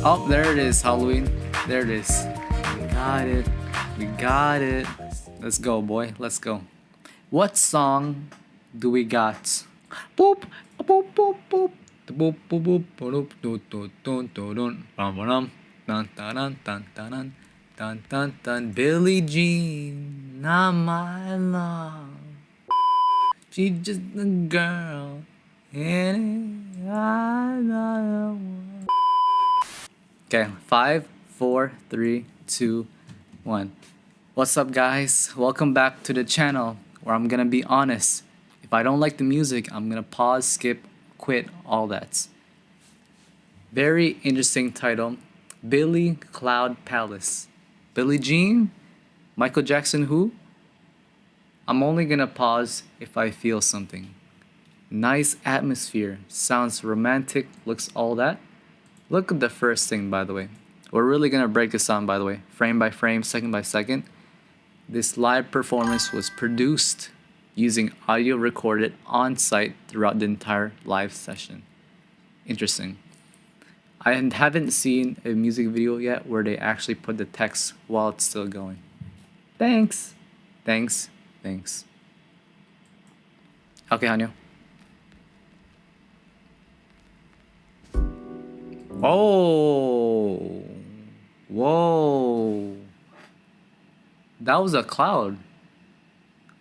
Oh, there it is, Halloween. There it is. We got it. We got it. Let's go, boy. Let's go. What song do we got? Boop, boop, boop, boop. Boop, boop, boop, boop, boop, boop, boop, boop, boop, dun, dun, dun, dun, dun, dun, dun, dun. Billie Jean, not my love. She's just a girl. And I love her. Okay, 5, 4, 3, 2, 1. What's up, guys? Welcome back to the channel where I'm gonna be honest. If I don't like the music, I'm gonna pause, skip, quit, all that. Very interesting title. Billlie Cloud Palace. Billie Jean? Michael Jackson who? I'm only gonna pause if I feel something. Nice atmosphere. Sounds romantic. Looks all that. Look at the first thing, by the way. We're really gonna break this down, by the way. Frame by frame, second by second. This live performance was produced using audio recorded on site throughout the entire live session. Interesting. I haven't seen a music video yet where they actually put the text while it's still going. Thanks. Thanks. Thanks. Okay, Hanyo. Oh. Whoa. That was a cloud.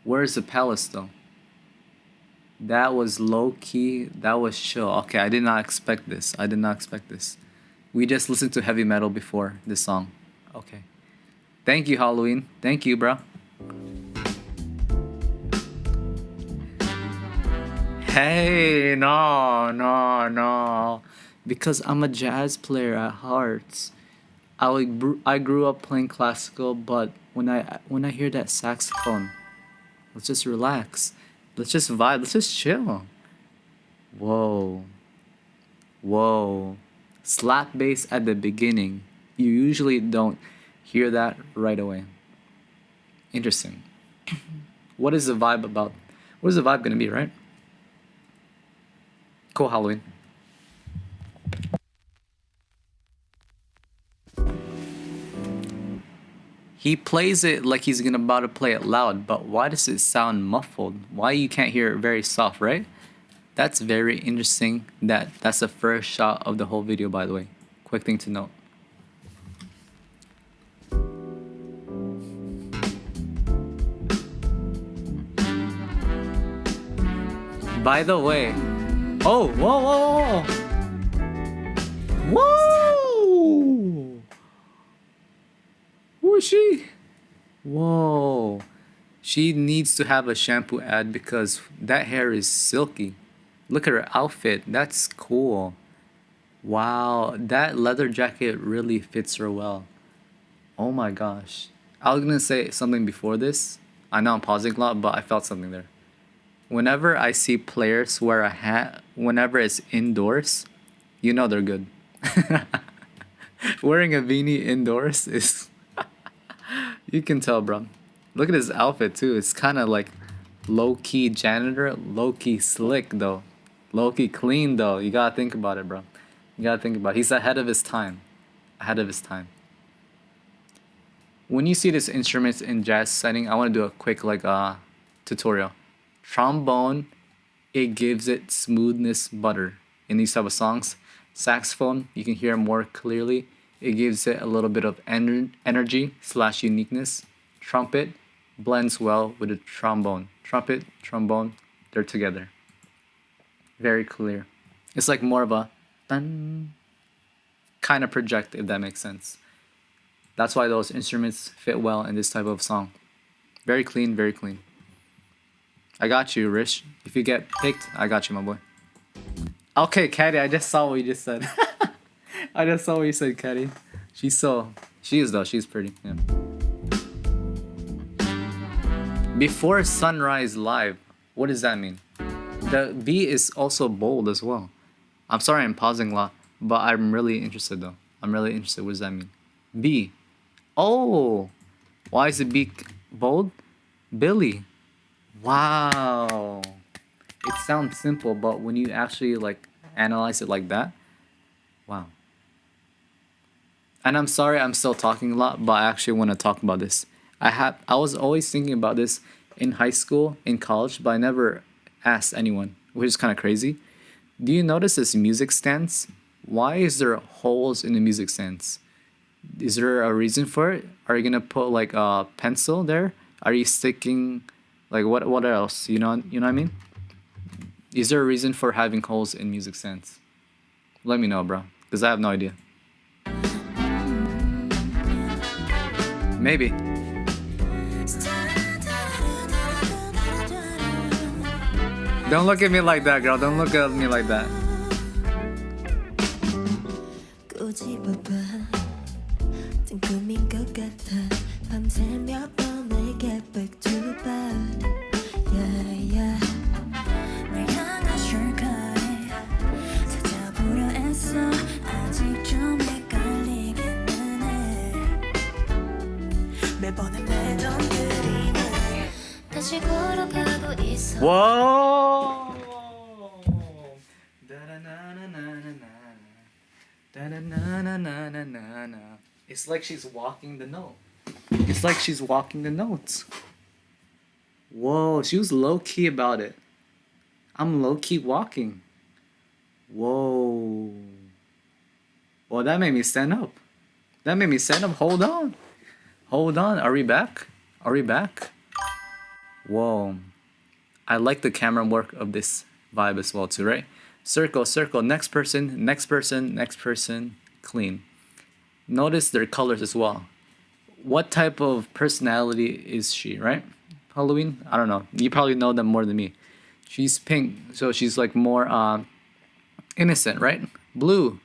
Where's the palace though? That was low key. That was chill. Okay, I did not expect this. I did not expect this. We just listened to heavy metal before this song. Okay. Thank you, Halloween. Thank you, bro. Hey, no. Because I'm a jazz player at heart. I grew up playing classical, but when I hear that saxophone, let's just relax. Let's just vibe. Let's just chill. Whoa. Whoa. Slap bass at the beginning. You usually don't hear that right away. Interesting. What is the vibe about? What is the vibe gonna be, right? Cool, Halloween. He plays it like he's gonna about to play it loud, but why does it sound muffled? Why you can't hear it very soft, right? That's very interesting. That's the first shot of the whole video, by the way. Quick thing to note. By the way, oh, whoa. Whoa! Who is she? Whoa. She needs to have a shampoo ad because that hair is silky. Look at her outfit. That's cool. Wow, that leather jacket really fits her well. Oh my gosh. I was gonna say something before this. I know I'm pausing a lot, but I felt something there. Whenever I see players wear a hat, whenever it's indoors, you know they're good. Wearing a beanie indoors is... You can tell, bro. Look at his outfit, too. It's kind of like low-key janitor, low-key slick, though. Low-key clean, though. You gotta think about it, bro. You gotta think about it. He's ahead of his time. Ahead of his time. When you see this instruments in jazz setting, I want to do a quick, tutorial. Trombone, it gives it smoothness butter in these type of songs. Saxophone, you can hear more clearly. It gives it a little bit of energy / uniqueness. Trumpet blends well with the trombone. Trumpet, trombone, they're together. Very clear. It's like more of a dun kind of project, if that makes sense. That's why those instruments fit well in this type of song. Very clean, very clean. I got you, Rich. If you get picked, I got you, my boy. Okay, Caddy, I just saw what you just said. I just saw what you said, Caddy. She is though, she's pretty, yeah. Before sunrise live, what does that mean? The beat is also bold as well. I'm sorry I'm pausing a lot, but I'm really interested though. I'm really interested. What does that mean? B. Oh, why is the beat bold? Billlie. Wow. It sounds simple, but when you actually analyze it like that, wow. And I'm sorry I'm still talking a lot, but I actually want to talk about this. I was always thinking about this in high school, in college, but I never asked anyone, which is kind of crazy. Do you notice this music stands? Why is there holes in the music stands? Is there a reason for it? Are you gonna put like a pencil there? Are you sticking like what else? You know what I mean? Is there a reason for having holes in music stands? Let me know, bro, because I have no idea. Maybe. Don't look at me like that, girl. Don't look at me like that. Whoa! It's like she's walking the note. It's like she's walking the notes. Whoa, she was low key about it. I'm low key walking. Whoa. Well, that made me stand up. That made me stand up. Hold on. Hold on. Are we back? Are we back? Whoa. I like the camera work of this vibe as well too, right? Circle, circle, next person, next person, next person, clean. Notice their colors as well. What type of personality is she, right? Halloween? I don't know. You probably know them more than me. She's pink, so she's like more innocent, right? Blue.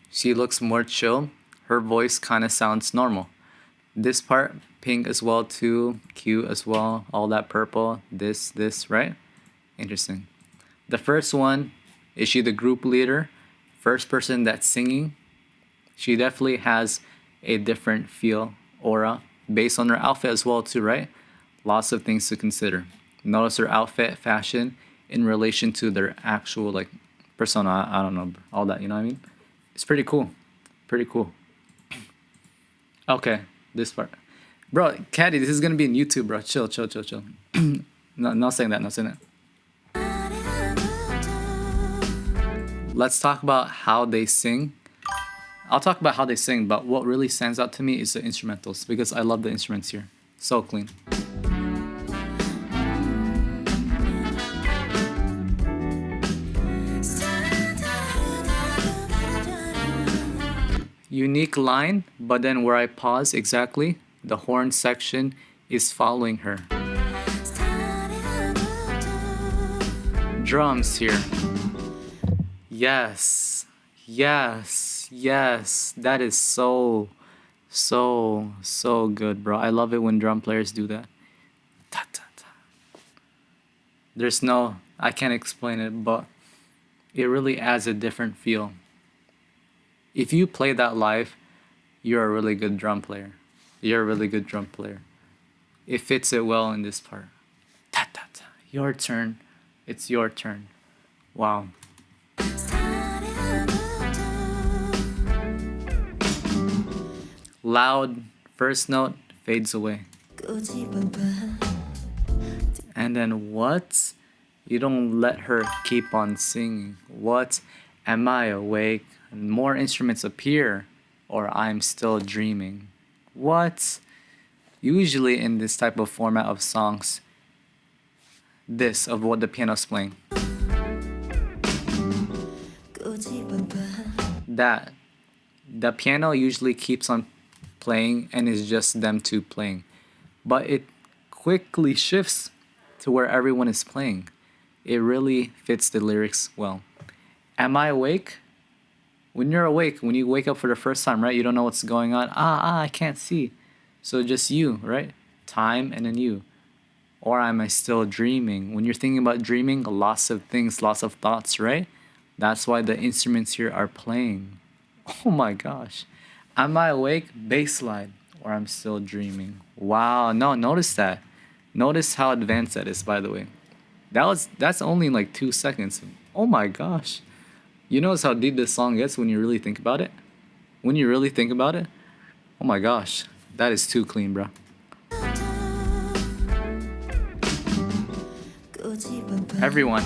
She looks more chill. Her voice kind of sounds normal. This part, pink as well too, cute as well, all that purple, this, right? Interesting. The first one, is she the group leader? First person that's singing? She definitely has a different feel, aura, based on her outfit as well too, right? Lots of things to consider. Notice her outfit, fashion, in relation to their actual like persona, I don't know, all that, you know what I mean? It's pretty cool. Pretty cool. Okay, this part. Bro, Caddy, this is gonna be on YouTube, bro. Chill. No, not saying that, not saying that. Let's talk about how they sing. I'll talk about how they sing, but what really stands out to me is the instrumentals because I love the instruments here. So clean. Unique line, but then where I pause exactly, the horn section is following her. Drums here. Yes. That is so good, bro. I love it when drum players do that. Ta, ta, ta. I can't explain it, but it really adds a different feel. If you play that live, you're a really good drum player. You're a really good drum player. It fits it well in this part. Ta, ta, ta. Your turn. It's your turn. Wow. Loud first note fades away. And then what? You don't let her keep on singing. What? Am I awake? More instruments appear, or I'm still dreaming. What? Usually in this type of format of songs, this of what the piano's playing. That. The piano usually keeps on playing and is just them two playing. But it quickly shifts to where everyone is playing. It really fits the lyrics well. Am I awake? When you're awake, when you wake up for the first time, right? You don't know what's going on. I can't see. So just you, right? Time and then you. Or am I still dreaming? When you're thinking about dreaming, lots of things, lots of thoughts, right? That's why the instruments here are playing. Oh my gosh. Am I awake? Bass line. Or I'm still dreaming. Wow. No, notice that. Notice how advanced that is, by the way. That's only like 2 seconds. Oh my gosh. You notice how deep this song gets when you really think about it? When you really think about it? Oh my gosh, that is too clean, bro. Everyone.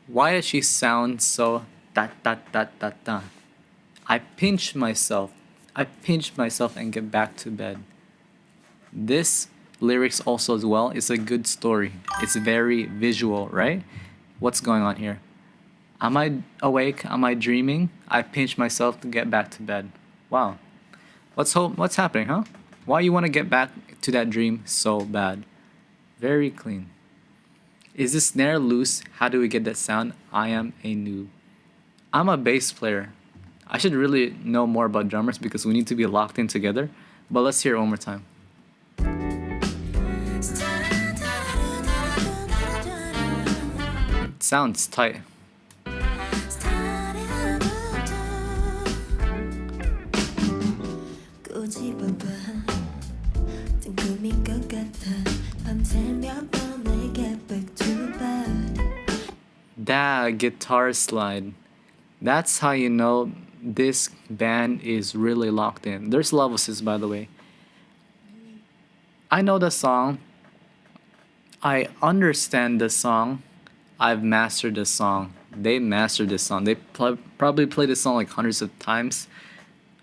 Why does she sound so da da da da da? I pinch myself. I pinch myself and get back to bed. This lyrics also as well is a good story. It's very visual, right? What's going on here? Am I awake? Am I dreaming? I pinch myself to get back to bed. Wow. What's happening, huh? Why you want to get back to that dream so bad? Very clean. Is this snare loose? How do we get that sound? I am a noob. I'm a bass player. I should really know more about drummers because we need to be locked in together. But let's hear it one more time. It sounds tight. That guitar slide. That's how you know this band is really locked in. There's love assists, by the way. I know the song. I understand the song. I've mastered the song. They mastered this song. They probably played this song like hundreds of times,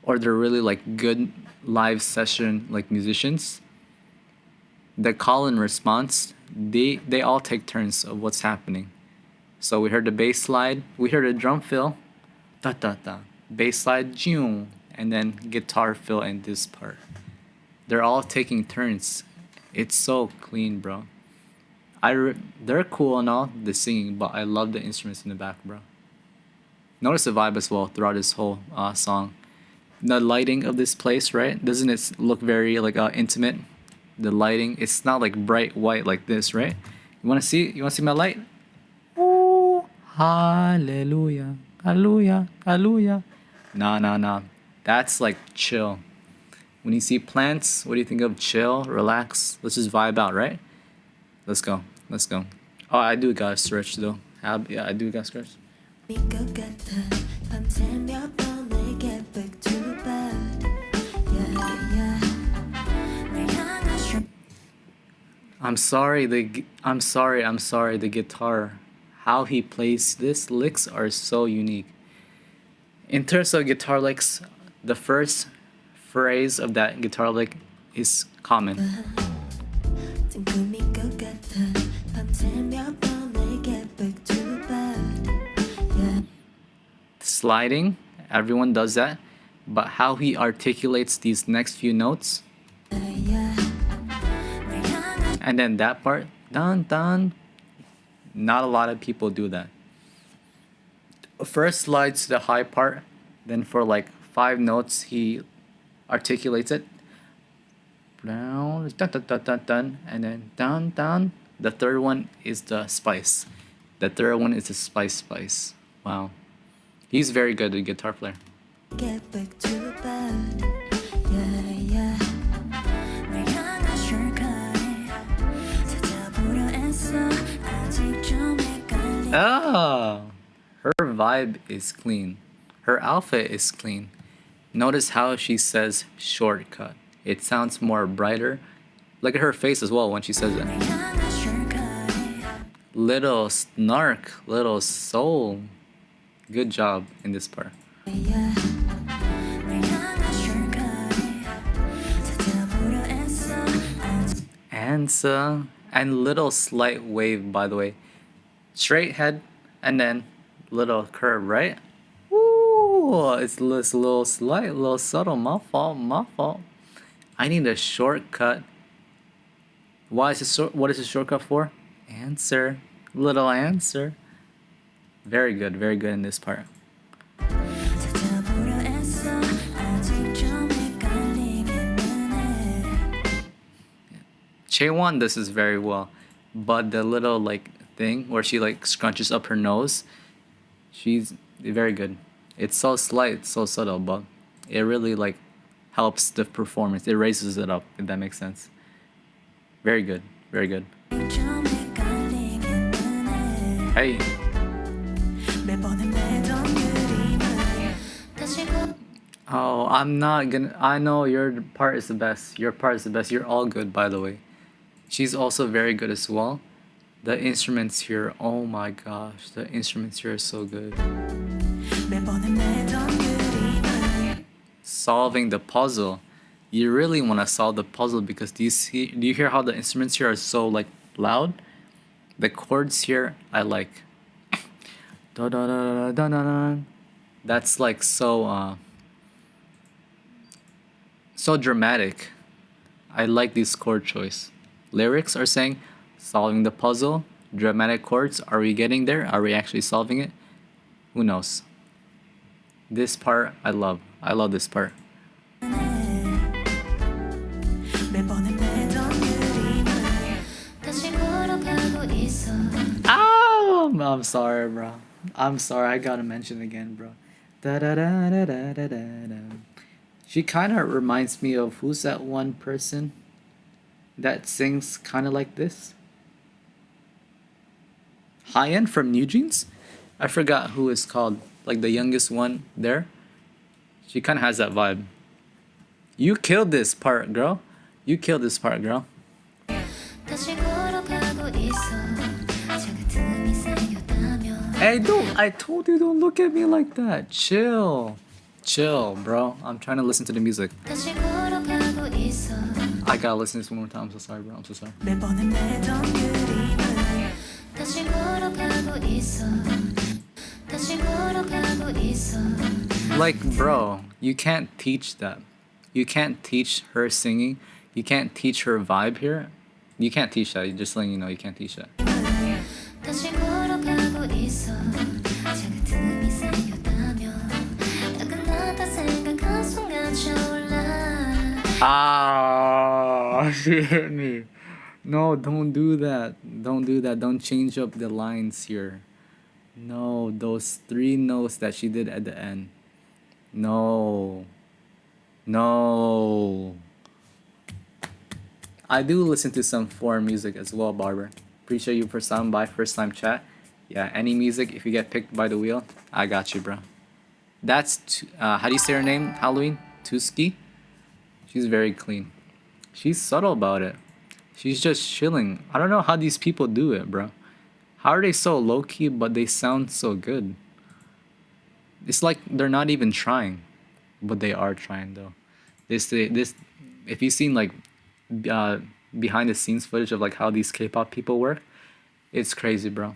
or they're really like good live session like musicians. The call and response, they all take turns of what's happening. So we heard the bass slide, we heard a drum fill, da da da, bass slide, and then guitar fill in this part. They're all taking turns. It's so clean, bro. They're cool and all, the singing, but I love the instruments in the back, bro. Notice the vibe as well throughout this whole song. The lighting of this place, right? Doesn't it look very like intimate? The lighting, it's not like bright white like this, right? You wanna see? You wanna see my light? Ooh, hallelujah, hallelujah, hallelujah. Nah. That's like chill. When you see plants, what do you think of? Chill, relax. Let's just vibe out, right? Let's go. Oh, I do gotta stretch though. Yeah, I do gotta stretch. I'm sorry. The guitar, how he plays this licks are so unique. In terms of guitar licks, the first phrase of that guitar lick is common. Sliding, everyone does that, but how he articulates these next few notes, and then that part, dun dun, not a lot of people do that. First slides to the high part, then for like 5 notes he articulates it, dun dun dun dun dun, and then dun dun. The third one is the spice. Spice. Wow. He's very good at guitar player. Oh, her vibe is clean. Her outfit is clean. Notice how she says shortcut. It sounds more brighter. Look at her face as well when she says it. Little snark, little soul. Good job in this part. Ansa, and little slight wave, by the way. Straight head and then little curve, right? Ooh, it's this little slight, little subtle. My fault. I need a shortcut. What is the shortcut for? Answer. Little answer. Very good in this part. 𝐁efore does this very well, but the little like thing where she like scrunches up her nose, she's very good. It's so slight, so subtle, but it really like helps the performance. It raises it up, if that makes sense. Very good. Hey. Oh, I'm not gonna. I know your part is the best. Your part is the best. You're all good, by the way. She's also very good as well. The instruments here, oh my gosh, the instruments here are so good. Solving the puzzle. You really want to solve the puzzle because do you hear how the instruments here are so like loud? The chords here I like. Da da da da da da. That's like so dramatic. I like this chord choice. Lyrics are saying solving the puzzle, dramatic chords. Are we getting there? Are we actually solving it? Who knows? This part I love. I love this part. Oh, I'm sorry, bro. I'm sorry. I gotta mention again, bro. Da da da da da da da. She kind of reminds me of who's that one person that sings kind of like this? High End from New Jeans? I forgot who it's called. Like the youngest one there. She kind of has that vibe. You killed this part, girl. You killed this part, girl. Hey, don't. I told you don't look at me like that. Chill. Chill, bro. I'm trying to listen to the music. I gotta listen to this one more time. I'm so sorry, bro. I'm so sorry. Like, bro, you can't teach that. You can't teach her singing. You can't teach her vibe here. You can't teach that. Just letting you know, you can't teach that. Ah, she hit me. No, don't do that. Don't do that. Don't change up the lines here. No, those 3 notes that she did at the end. No. No. I do listen to some foreign music as well, Barber. Appreciate you for stopping by, first time chat. Yeah, any music, if you get picked by the wheel, I got you, bro. That's, how do you say her name, Halloween? Tuski? She's very clean. She's subtle about it. She's just chilling. I don't know how these people do it, bro. How are they so low-key, but they sound so good? It's like they're not even trying. But they are trying, though. This, if you've seen, like, behind-the-scenes footage of, like, how these K-pop people work, it's crazy, bro.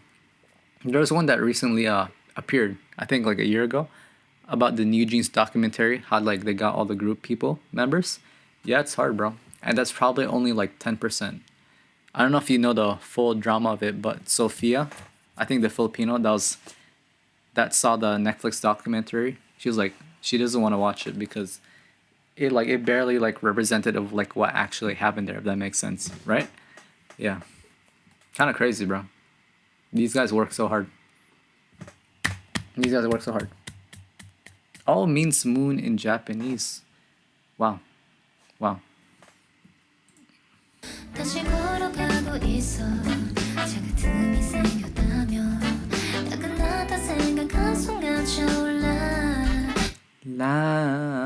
There's one that recently appeared, I think, like, a year ago, about the New Jeans documentary, how, like, they got all the group people, members. Yeah, it's hard, bro. And that's probably only, like, 10%. I don't know if you know the full drama of it, but Sophia, I think the Filipino that saw the Netflix documentary, she was like, she doesn't want to watch it because it barely like represented of like what actually happened there, if that makes sense, right? Yeah. Kind of crazy, bro. These guys work so hard. These guys work so hard. Oh means moon in Japanese. Wow. Wow.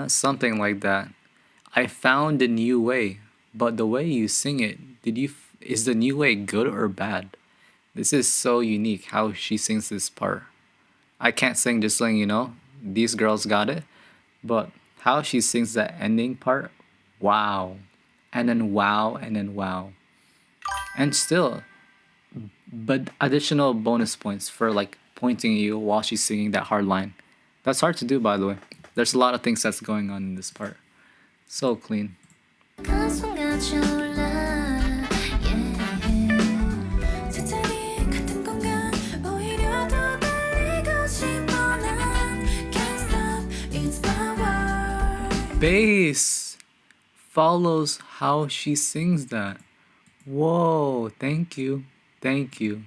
Something like that. I found the new way, but the way you sing it, is the new way good or bad? This is so unique how she sings this part. I can't sing, just letting you know. These girls got it. But how she sings that ending part, wow. And then wow, and then wow. And still, but additional bonus points for like pointing at you while she's singing that hard line. That's hard to do, by the way. There's a lot of things that's going on in this part. So clean. Bass follows how she sings that. Whoa, thank you. Thank you.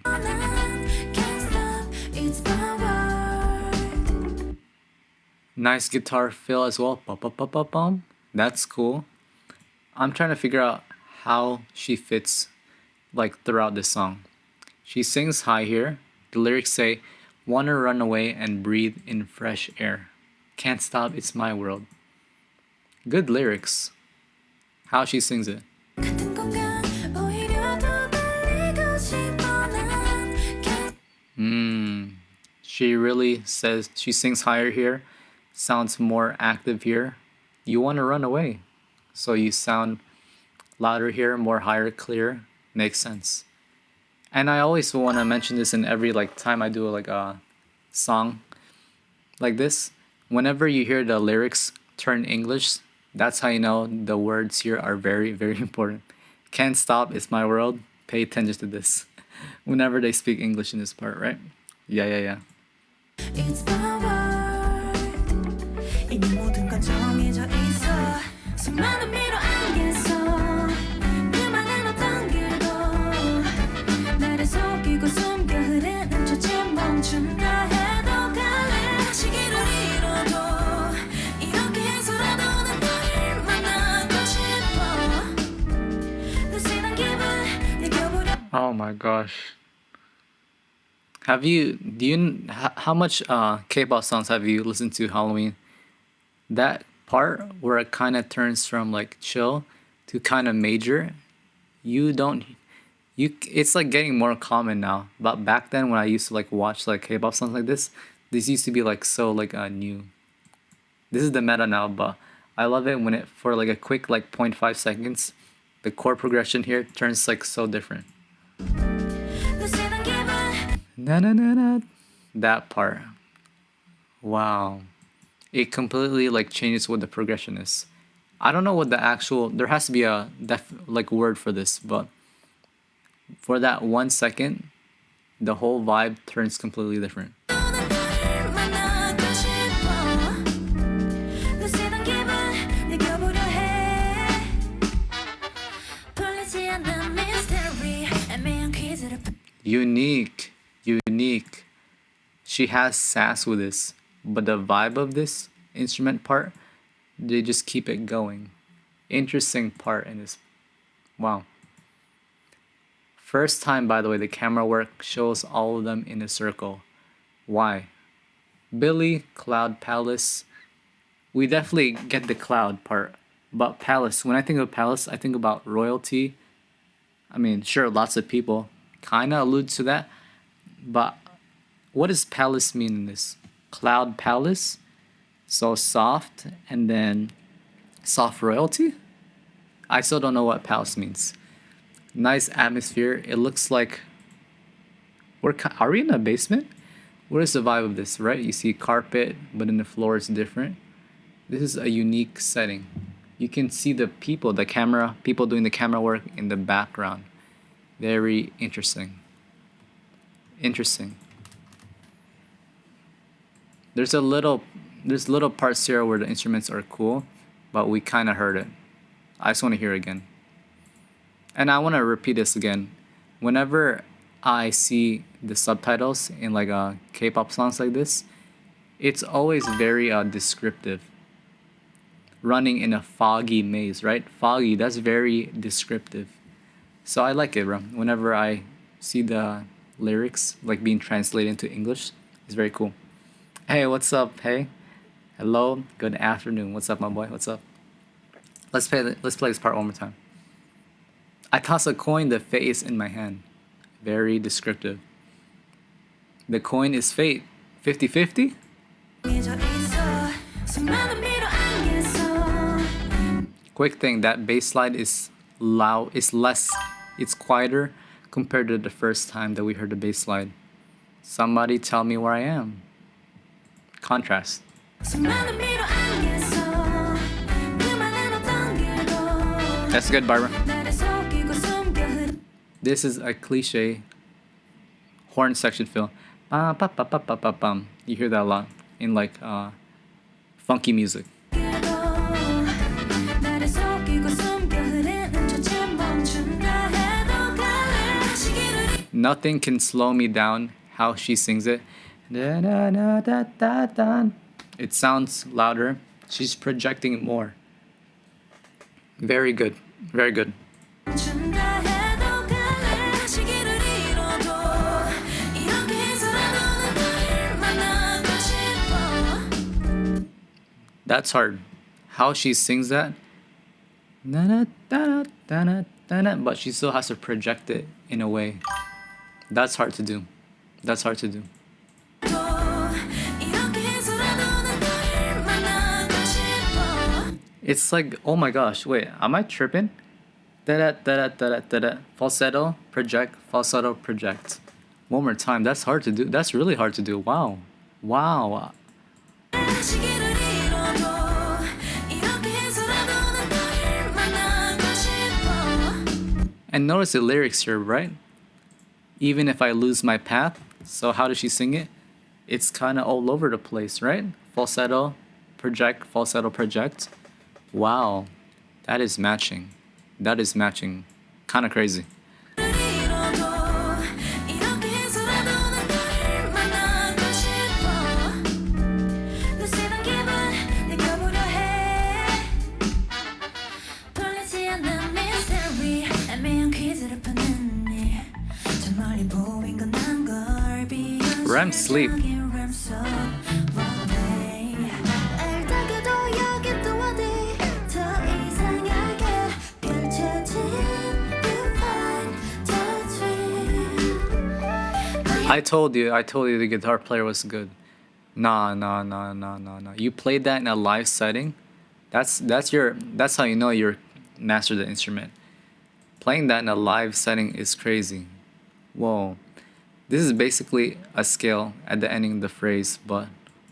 Nice guitar fill as well. Bum. That's cool. I'm trying to figure out how she fits like throughout this song. She sings high here, The lyrics say, "Wanna run away and breathe in fresh air. Can't stop, it's my world." Good lyrics. How she sings it. She really says, she sings higher here, sounds more active here. You want to run away, so you sound louder here, more higher, clear. Makes sense. And I always want to mention this in every time I do a song like this. Whenever you hear the lyrics turn English, that's how you know the words here are very, very important. Can't stop, it's my world. Pay attention to this. Whenever they speak English in this part, right? Yeah. It's my world. 이미 모든 건 정해져 있어. 수많은 미로 안개서 그만한 어떤 길도 나를 속이고 숨겨 흐르는 저쯤 멈춘다 해도 갈래. 시기를 잃어도 이렇게 해서라도 난 너를 만나고 싶어. 느슨한 기분 느껴보려. Oh my gosh. How much K-pop songs have you listened to Halloween? That part where it kind of turns from chill to kind of major, it's getting more common now. But back then when I used to watch K-pop songs like this used to be so new. This is the meta now, but I love it when it for a quick 0.5 seconds, the chord progression here turns so different. Na na na na. That part. Wow. It completely changes what the progression is. I don't know what the actual, there has to be a word for this, but for that 1 second, the whole vibe turns completely different. Unique. She has sass with this, but the vibe of this instrument part, they just keep it going. Interesting part in this. Wow. First time, by the way, the camera work shows all of them in a circle. Why? Billlie, Cloud, Palace. We definitely get the cloud part, but Palace, when I think of Palace, I think about royalty. I mean, sure, lots of people kind of allude to that. But what does palace mean in this? Cloud palace? So soft, and then soft royalty? I still don't know what palace means. Nice atmosphere. It looks like are we in a basement? What is the vibe of this, right? You see carpet, but then the floor is different. This is a unique setting. You can see the people doing the camera work in the background. Very interesting. There's little parts here where the instruments are cool, but we kind of heard it. I just want to hear it again. And I want to repeat this again. Whenever I see the subtitles in K-pop songs like this, it's always very descriptive. Running in a foggy maze, right? Foggy, that's very descriptive. So I like it, bro. Whenever I see the lyrics being translated into English, it's very cool. Hey, what's up? Hey, hello, good afternoon. What's up, my boy? What's up? Let's play this part one more time. I toss a coin, the fate is in my hand. Very descriptive. The coin is fate. 50-50? Quick thing, that bass slide is loud, it's quieter compared to the first time that we heard the bass slide. Somebody tell me where I am. Contrast. That's good, Barbara. This is a cliche horn section fill. Ba, ba, ba, ba, ba, ba, bum. You hear that a lot in funky music. Nothing can slow me down. How she sings it. Da, da, da, da, da, da. It sounds louder. She's projecting more. Very good. Very good. That's hard. How she sings that, na na na na, but she still has to project it in a way. That's hard to do. That's hard to do. It's like, oh my gosh, wait, am I tripping? Da da da da da da da. Falsetto, project, falsetto, project. One more time. That's hard to do. That's really hard to do. Wow. Wow. And notice the lyrics here, right? Even if I lose my path. So how does she sing it? It's kind of all over the place, right? Falsetto, project, falsetto, project. Wow. That is matching. That is matching. Kind of crazy. REM sleep. I told you the guitar player was good. Nah. You played that in a live setting. That's how you know you're mastered the instrument. Playing that in a live setting is crazy. Whoa. This is basically a scale at the ending of the phrase, but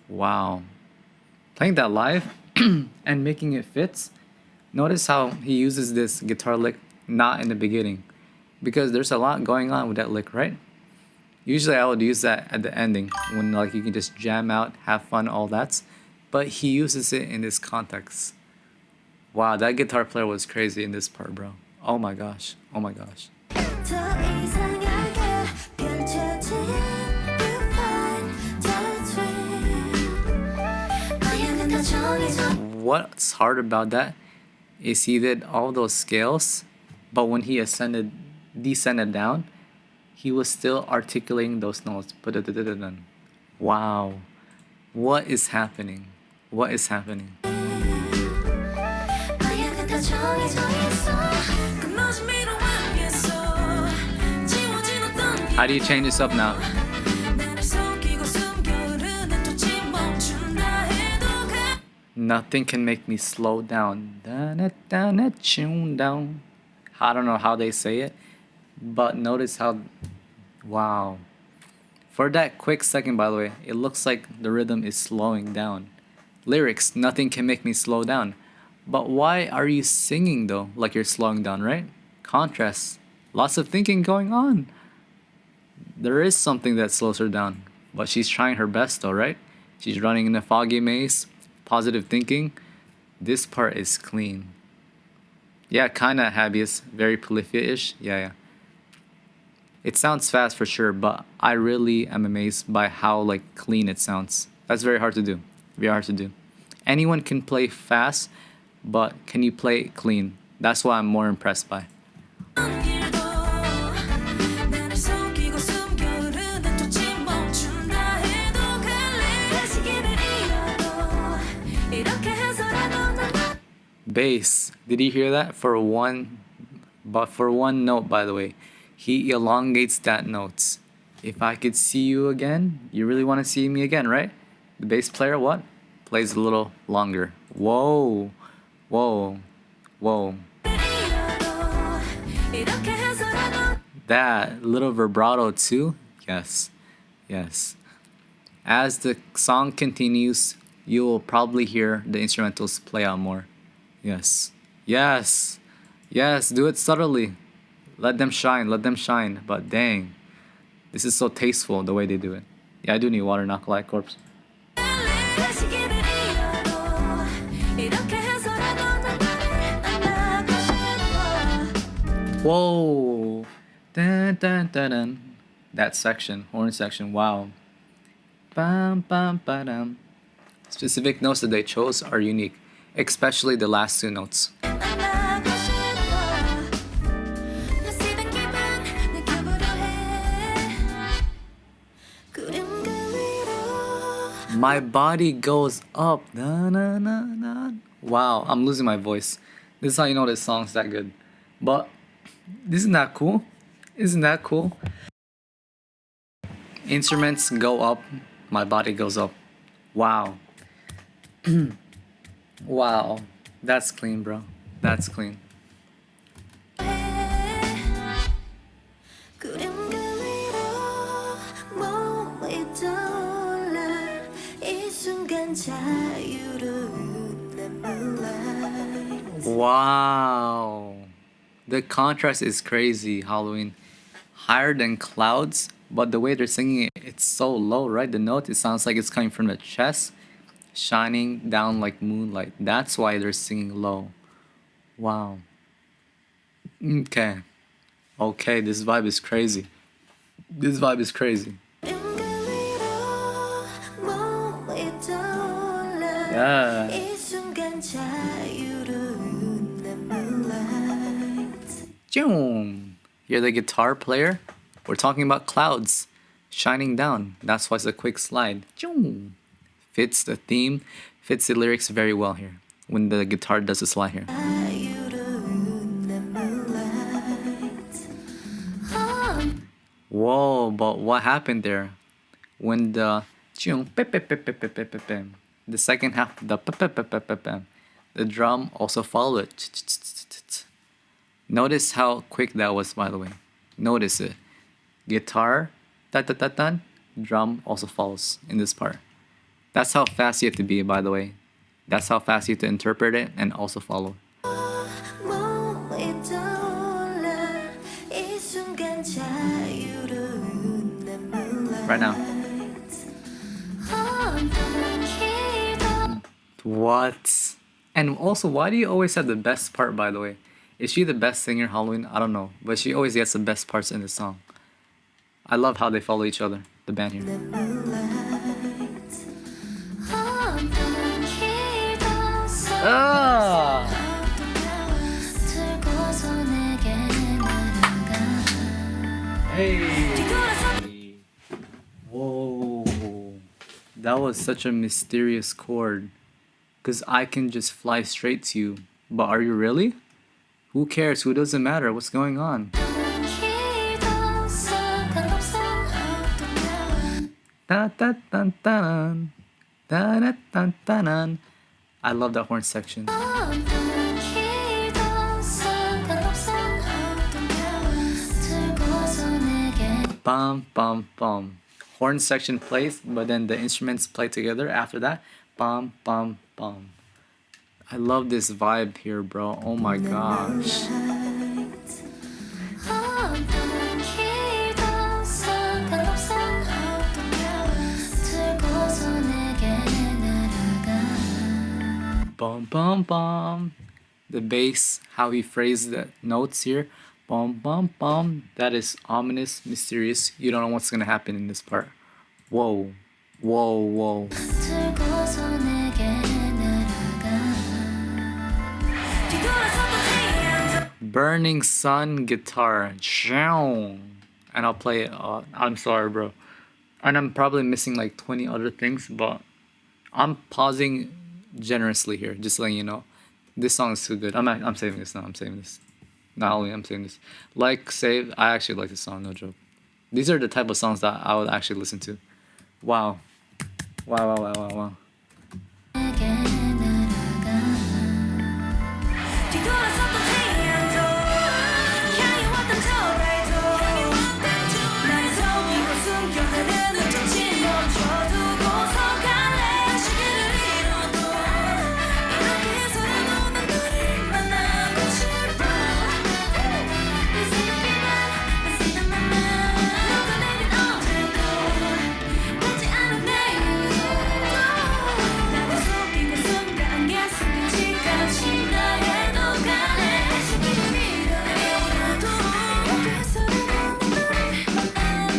wow. Playing that live and making it fits. Notice how he uses this guitar lick not in the beginning, because there's a lot going on with that lick, right? Usually I would use that at the ending when like you can just jam out, have fun, all that. But he uses it in this context. Wow, that guitar player was crazy in this part, bro. Oh my gosh. Oh my gosh. What's hard about that is he did all those scales, but when he descended down, he was still articulating those notes. Wow. What is happening? What is happening? How do you change this up now? Nothing can make me slow down. Tune down. I don't know how they say it, but notice how, wow. For that quick second, by the way, it looks like the rhythm is slowing down. Lyrics, nothing can make me slow down. But why are you singing though, like you're slowing down, right? Contrast, lots of thinking going on. There is something that slows her down, but she's trying her best though, right? She's running in a foggy maze, positive thinking. This part is clean. Yeah, kinda habeas, very polyphia-ish. Yeah. It sounds fast for sure, but I really am amazed by how like clean it sounds. That's very hard to do. Very hard to do. Anyone can play fast, but can you play it clean? That's what I'm more impressed by. Bass. Did you hear that? For one note, by the way, he elongates that note. If I could see you again, you really want to see me again, right? The bass player, what? Plays a little longer. Whoa. That little vibrato too? Yes. As the song continues, you will probably hear the instrumentals play out more. Yes, do it subtly. Let them shine. But dang, this is so tasteful the way they do it. Yeah, I do need water, not like corpse. Whoa. Dun. That section, horn section, wow. Bam, bam, ba-dum. Specific notes that they chose are unique, especially the last two notes. My body goes up. Na, na, na, na. Wow, I'm losing my voice. This is how you know this song's that good. But isn't that cool? Isn't that cool? Instruments go up, my body goes up. Wow. Wow. That's clean, bro. That's clean. 구름 그 위로 몸이 떠올라 이 순간 자유로운 내 moonlight. Wow. The contrast is crazy, Halloween. Higher than clouds, but the way they're singing it, it's so low, right? The note, it sounds like it's coming from the chest, shining down like moonlight. That's why they're singing low. Wow. Okay. Okay, this vibe is crazy. This vibe is crazy. 구름 그 위로 몸이 떠올라 Yeah. 이 순간 자유로운 내 moonlight. Boom. Hear the guitar player? We're talking about clouds shining down. That's why it's a quick slide. Boom. Fits the theme, fits the lyrics very well here when the guitar does the slide here. 자유로운 내 moonlight. Whoa, but what happened there? When the the second half, the drum also followed it. Notice how quick that was, by the way. Notice it. Guitar, drum also follows in this part. That's how fast you have to be, by the way. That's how fast you have to interpret it and also follow. 몸이 떠올라 이 순간 자유로운 내 moonlight. Right now. What? And also, why do you always have the best part, by the way? Is she the best singer, Halloween? I don't know. But she always gets the best parts in the song. I love how they follow each other, the band here. Ah! Hey! Whoa. That was such a mysterious chord. Because I can just fly straight to you. But are you really? Who cares? Who doesn't matter? What's going on? Da da da da da da da da. I love that horn section. Bum bum bum. Horn section plays, but then the instruments play together after that. Bum bum bum. I love this vibe here, bro. Oh my gosh. Bum bum bum. The bass, how he phrased the notes here. Bum bum bum. That is ominous, mysterious. You don't know what's gonna happen in this part. Whoa. Whoa, whoa. Burning Sun guitar. And I'll play it. I'm sorry, bro. And I'm probably missing like 20 other things, but I'm pausing generously here, just letting you know. This song is too good. I'm saving this now. I'm saving this. Not only I'm saving this. Like, save. I actually like this song, no joke. These are the type of songs that I would actually listen to. Wow. Wow, wow, wow, wow, wow.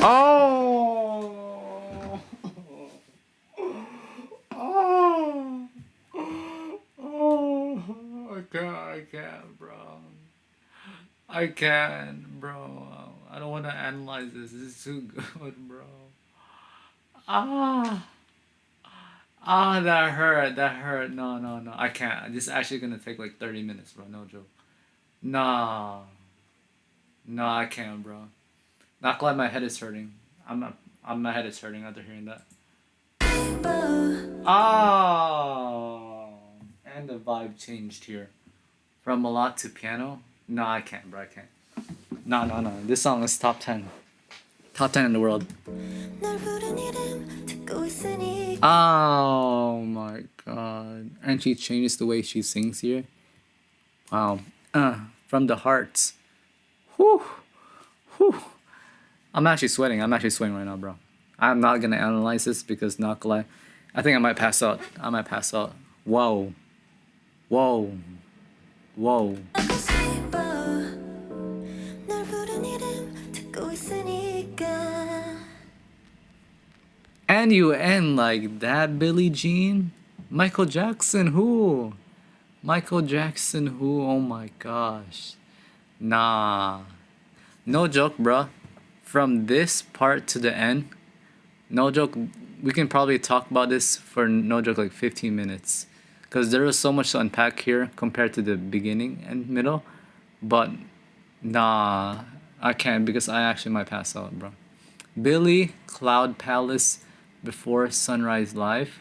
Oh! Oh! Oh! I can't, bro. I can't, bro. I don't want to analyze this. This is too good, bro. Ah! Ah, that hurt. That hurt. No, no, no. I can't. This is actually gonna take like 30 minutes, bro. No joke. Nah. No, I can't, bro. Not glad my head is hurting. I'm not. My head is hurting after hearing that. Oh, and the vibe changed here from a lot to piano. No, I can't, bro. I can't. No, no, no. This song is top 10. Top 10 in the world. Oh my god. And she changes the way she sings here. Wow. From the heart. Whew. Whew. I'm actually sweating. I'm actually sweating right now, bro. I'm not gonna analyze this because not gonna lie. I think I might pass out. I might pass out. Whoa. Whoa. Whoa. And you end like that, Billie Jean? Michael Jackson, who? Michael Jackson, who? Oh my gosh. Nah. No joke, bruh. From this part to the end, no joke, we can probably talk about this for no joke like 15 minutes. Because there was so much to unpack here compared to the beginning and middle. But nah, I can't because I actually might pass out, bro. Billlie, Cloud Palace, Before Sunrise Live.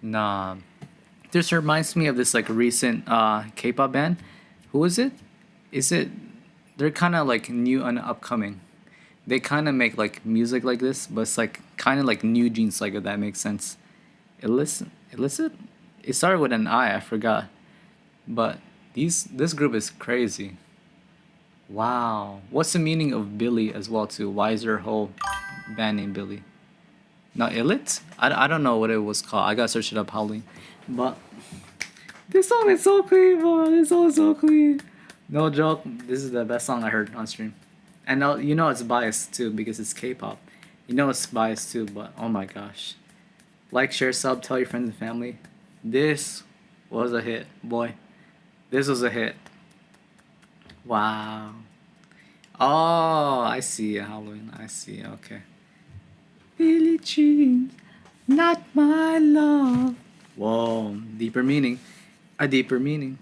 Nah. This reminds me of this like recent K-pop band. Who is it? Is it? They're kind of like new and upcoming. They kind of make like music like this, but it's like kind of like New Jeans, like if that makes sense. Illicit, illicit. It started with an I. I forgot, but this group is crazy. Wow. What's the meaning of Billlie as well too? Why is there a whole band named Billlie? Not Illit? I don't know what it was called. I gotta search it up, Howling. But this song is so clean, bro. This song is so clean. No joke. This is the best song I heard on stream. And now you know it's biased too because it's K-pop. You know it's biased too, but oh my gosh. Like, share, sub, tell your friends and family. This was a hit, boy. This was a hit. Wow. Oh, I see, Halloween. I see. Okay. Billie Jean, not my love. Whoa, deeper meaning. A deeper meaning.